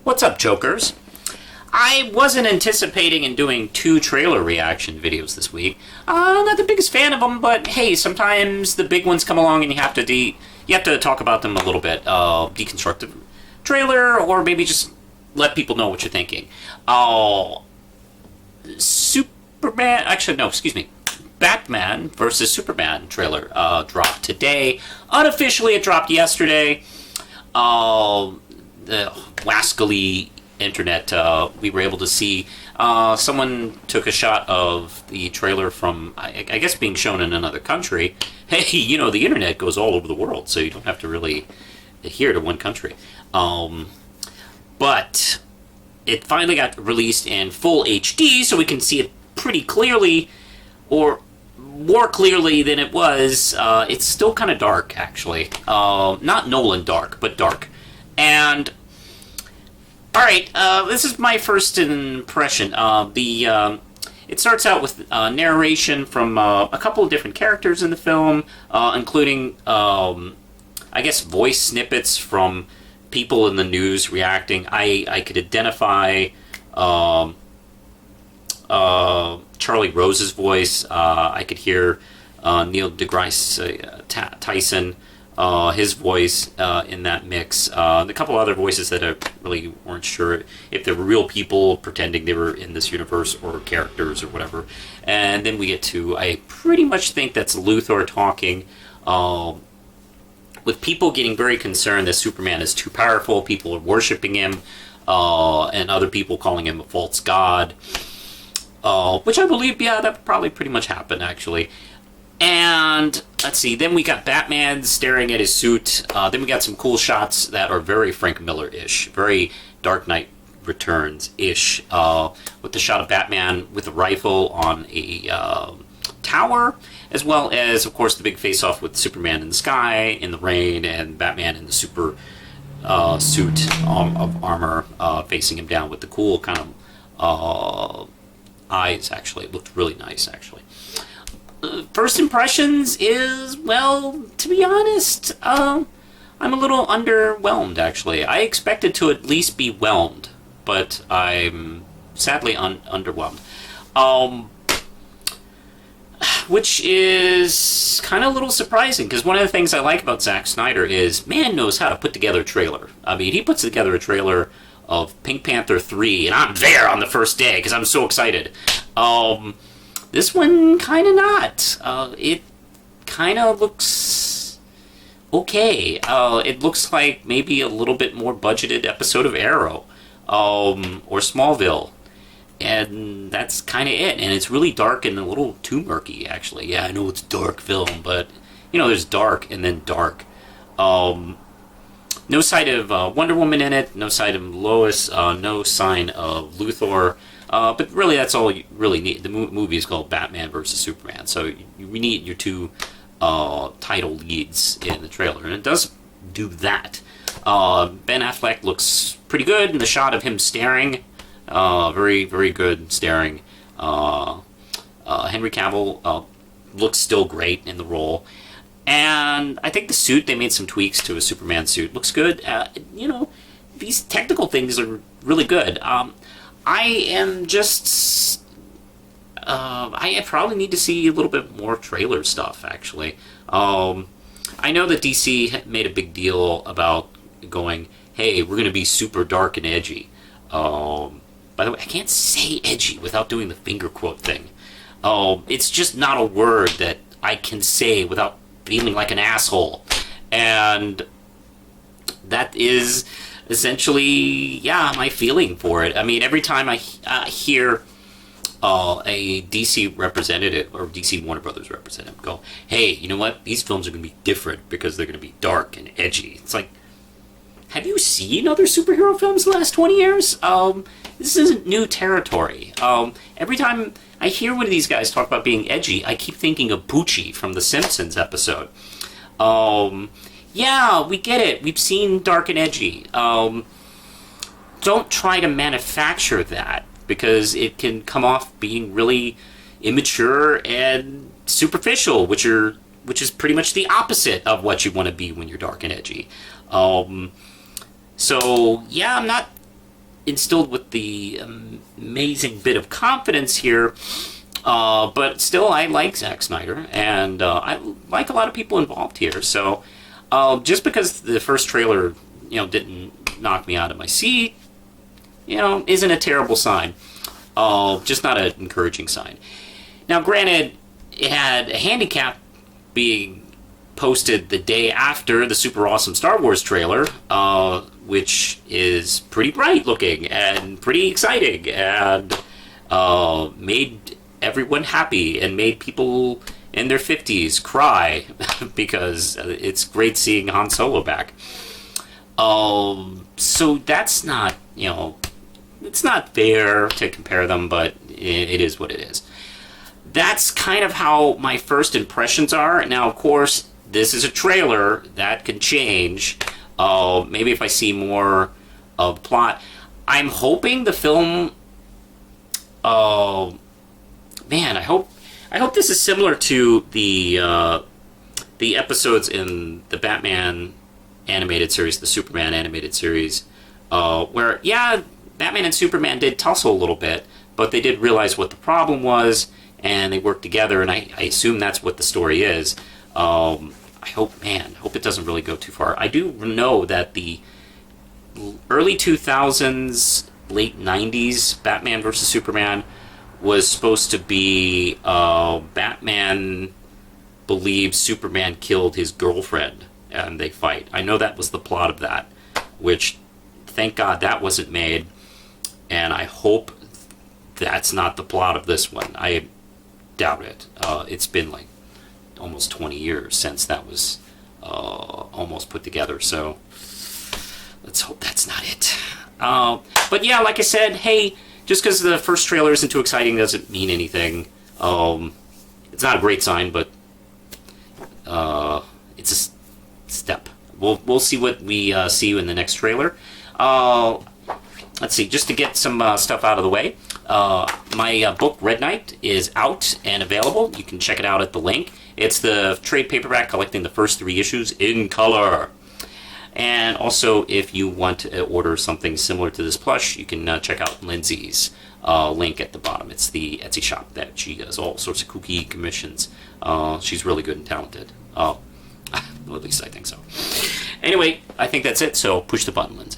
What's up, Jokers? I wasn't anticipating in doing 2 trailer reaction videos this week. Not the biggest fan of them, but hey, sometimes the big ones come along and you have to talk about them a little bit. Deconstruct the trailer, or maybe just let people know what you're thinking. Batman versus Superman trailer dropped today. Unofficially, it dropped yesterday. The wascally internet, we were able to see someone took a shot of the trailer from, I guess, being shown in another country. Hey, the internet goes all over the world, so you don't have to really adhere to one country. But it finally got released in full HD, so we can see it pretty clearly, or more clearly than it was. It's still kind of dark, actually. Not Nolan dark, but dark. And alright, this is my first impression. It starts out with narration from a couple of different characters in the film, including, I guess, voice snippets from people in the news reacting. I could identify Charlie Rose's voice. I could hear Neil deGrasse Tyson, his voice in that mix. A couple other voices that I really weren't sure if they were real people pretending they were in this universe or characters or whatever. And then we get to, I pretty much think that's Luthor talking, with people getting very concerned that Superman is too powerful. People are worshiping him, and other people calling him a false god. Which I believe, yeah, that probably pretty much happened, actually. And, let's see, then we got Batman staring at his suit. Then we got some cool shots that are very Frank Miller-ish, very Dark Knight Returns-ish, with the shot of Batman with a rifle on a tower, as well as, of course, the big face-off with Superman in the sky, in the rain, and Batman in the super suit of armor facing him down with the cool kind of eyes, actually. It looked really nice, actually. First impressions is, well, to be honest, I'm a little underwhelmed, actually. I expected to at least be whelmed, but I'm sadly underwhelmed. Which is kind of a little surprising, because one of the things I like about Zack Snyder is, man knows how to put together a trailer. I mean, he puts together a trailer of Pink Panther 3, and I'm there on the first day, because I'm so excited. This one, kind of not. It kind of looks okay. It looks like maybe a little bit more budgeted episode of Arrow, or Smallville. And that's kind of it. And it's really dark and a little too murky, actually. Yeah, I know it's a dark film, but, there's dark and then dark. No sight of Wonder Woman in it, no sight of Lois, no sign of Luthor. But really, that's all you really need. The movie is called Batman versus Superman, so we need your 2 title leads in the trailer, and it does do that. Ben Affleck looks pretty good in the shot of him staring. Very, very good staring. Henry Cavill looks still great in the role. And I think the suit, they made some tweaks to a Superman suit. Looks good. These technical things are really good. I am just... I probably need to see a little bit more trailer stuff, actually. I know that DC made a big deal about going, hey, we're going to be super dark and edgy. By the way, I can't say edgy without doing the finger quote thing. It's just not a word that I can say without feeling like an asshole. And that is essentially, yeah, my feeling for it. I mean, every time I hear a DC representative, or DC Warner Brothers representative, go, hey, you know what? These films are going to be different because they're going to be dark and edgy. It's like, have you seen other superhero films the last 20 years? This isn't new territory. Every time I hear one of these guys talk about being edgy, I keep thinking of Poochie from the Simpsons episode. Yeah, we get it. We've seen dark and edgy. Don't try to manufacture that, because it can come off being really immature and superficial, which is pretty much the opposite of what you want to be when you're dark and edgy. So, yeah, I'm not instilled with the amazing bit of confidence here. But still, I like Zack Snyder, and I like a lot of people involved here. So just because the first trailer, didn't knock me out of my seat, isn't a terrible sign. Just not an encouraging sign. Now, granted, it had a handicap being posted the day after the super awesome Star Wars trailer, which is pretty bright looking and pretty exciting, and made everyone happy and made people in their 50s cry because it's great seeing Han Solo back. So that's not, it's not fair to compare them, but it is what it is. That's kind of how my first impressions are. Now, of course, this is a trailer. That can change. Maybe if I see more of the plot. I'm hoping the film... man, I hope this is similar to the episodes in the Batman animated series, the Superman animated series, where, yeah, Batman and Superman did tussle a little bit, but they did realize what the problem was, and they worked together, and I assume that's what the story is. I hope it doesn't really go too far. I do know that the early 2000s, late 90s Batman versus Superman was supposed to be Batman believes Superman killed his girlfriend, and they fight. I know that was the plot of that, which, thank God that wasn't made, and I hope that's not the plot of this one. I doubt it. It's been like almost 20 years since that was almost put together, so let's hope that's not it. But yeah, like I said, hey, just because the first trailer isn't too exciting doesn't mean anything. It's not a great sign, but it's a step. We'll see what we see in the next trailer. Let's see, just to get some stuff out of the way. My book, Red Knight, is out and available. You can check it out at the link. It's the trade paperback collecting the first 3 issues in color. And also, if you want to order something similar to this plush, you can check out Lindsay's link at the bottom. It's the Etsy shop that she does all sorts of kooky commissions. She's really good and talented. Well, at least I think so. Anyway, I think that's it, so push the button, Lindsay.